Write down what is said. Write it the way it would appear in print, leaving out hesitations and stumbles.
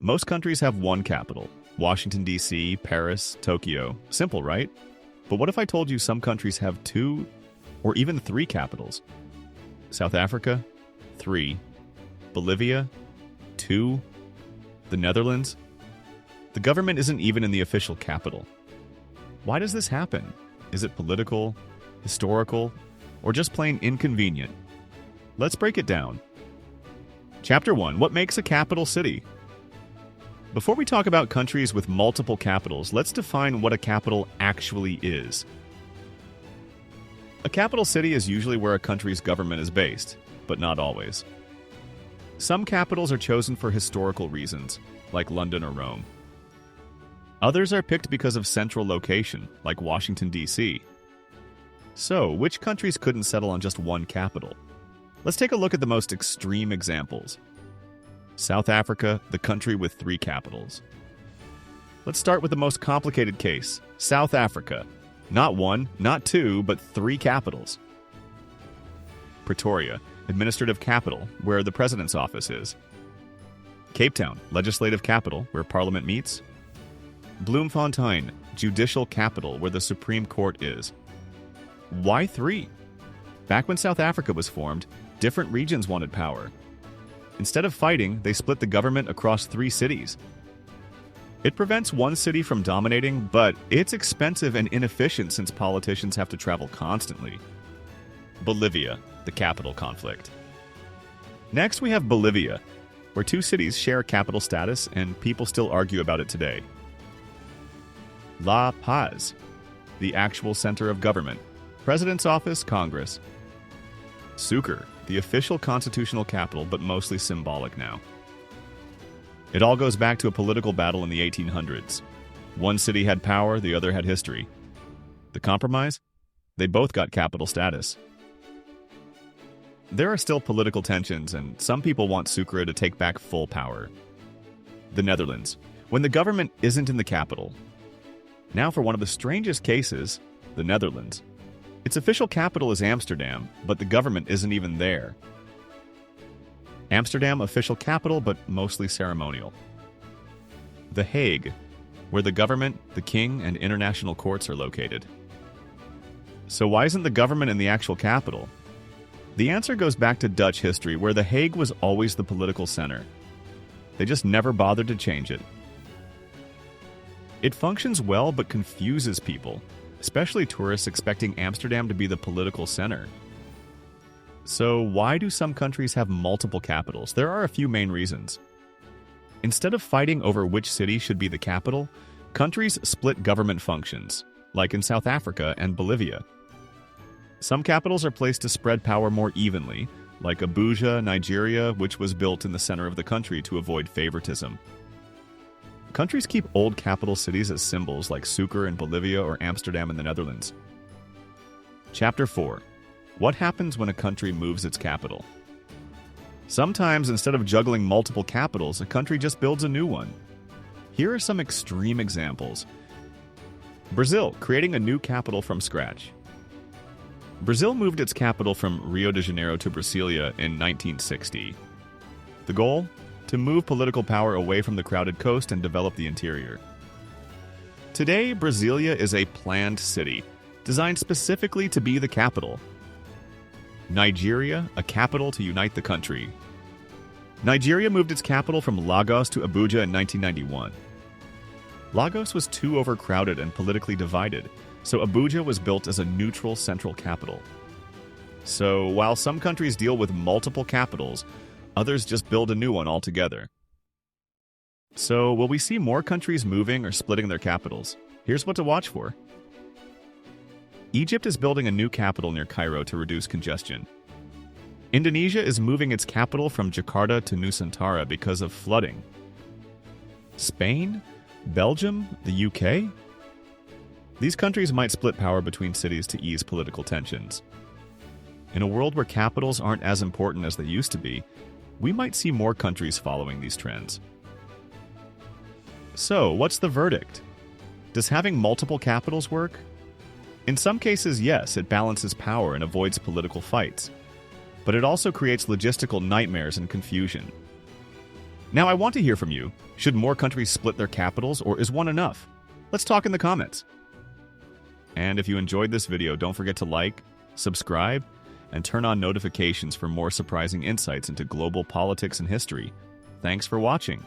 Most countries have one capital: Washington, D.C., Paris, Tokyo. Simple, right? But what if I told you some countries have two or even three capitals? South Africa, 3. Bolivia, 2. The Netherlands? The government isn't even in the official capital. Why does this happen? Is it political, historical, or just plain inconvenient? Let's break it down. Chapter 1. What makes a capital city? Before we talk about countries with multiple capitals, let's define what a capital actually is. A capital city is usually where a country's government is based, but not always. Some capitals are chosen for historical reasons, like London or Rome. Others are picked because of central location, like Washington, D.C. So, which countries couldn't settle on just one capital? Let's take a look at the most extreme examples. South Africa, the country with 3 capitals. Let's start with the most complicated case, South Africa. Not 1, not 2, but 3 capitals. Pretoria, administrative capital, where the president's office is. Cape Town, legislative capital, where parliament meets. Bloemfontein, judicial capital, where the Supreme Court is. Why 3? Back when South Africa was formed, different regions wanted power. Instead of fighting, they split the government across 3 cities. It prevents one city from dominating, but it's expensive and inefficient since politicians have to travel constantly. Bolivia, the capital conflict. Next, we have Bolivia, where 2 cities share capital status and people still argue about it today. La Paz, the actual center of government. President's office, Congress. Sucre, the official constitutional capital, but mostly symbolic now. It all goes back to a political battle in the 1800s. One city had power, the other had history. The compromise? They both got capital status. There are still political tensions, and some people want Sucre to take back full power. The Netherlands, when the government isn't in the capital. Now for one of the strangest cases, the Netherlands. Its official capital is Amsterdam, but the government isn't even there. Amsterdam, official capital, but mostly ceremonial. The Hague, where the government, the king, and international courts are located. So why isn't the government in the actual capital? The answer goes back to Dutch history, where The Hague was always the political center. They just never bothered to change it. It functions well but confuses people, especially tourists expecting Amsterdam to be the political center. So why do some countries have multiple capitals? There are a few main reasons. Instead of fighting over which city should be the capital, countries split government functions, like in South Africa and Bolivia. Some capitals are placed to spread power more evenly, like Abuja, Nigeria, which was built in the center of the country to avoid favoritism. Countries keep old capital cities as symbols like Sucre in Bolivia or Amsterdam in the Netherlands. Chapter 4. What happens when a country moves its capital? Sometimes, instead of juggling multiple capitals, a country just builds a new one. Here are some extreme examples. Brazil, creating a new capital from scratch. Brazil moved its capital from Rio de Janeiro to Brasilia in 1960. The goal? To move political power away from the crowded coast and develop the interior. Today, Brasilia is a planned city, designed specifically to be the capital. Nigeria, a capital to unite the country. Nigeria moved its capital from Lagos to Abuja in 1991. Lagos was too overcrowded and politically divided, so Abuja was built as a neutral central capital. So, while some countries deal with multiple capitals, others just build a new one altogether. So, will we see more countries moving or splitting their capitals? Here's what to watch for. Egypt is building a new capital near Cairo to reduce congestion. Indonesia is moving its capital from Jakarta to Nusantara because of flooding. Spain? Belgium? The UK? These countries might split power between cities to ease political tensions. In a world where capitals aren't as important as they used to be, we might see more countries following these trends. So, what's the verdict? Does having multiple capitals work? In some cases, yes, it balances power and avoids political fights. But it also creates logistical nightmares and confusion. Now, I want to hear from you. Should more countries split their capitals, or is one enough? Let's talk in the comments. And if you enjoyed this video, don't forget to like, subscribe, and turn on notifications for more surprising insights into global politics and history. Thanks for watching.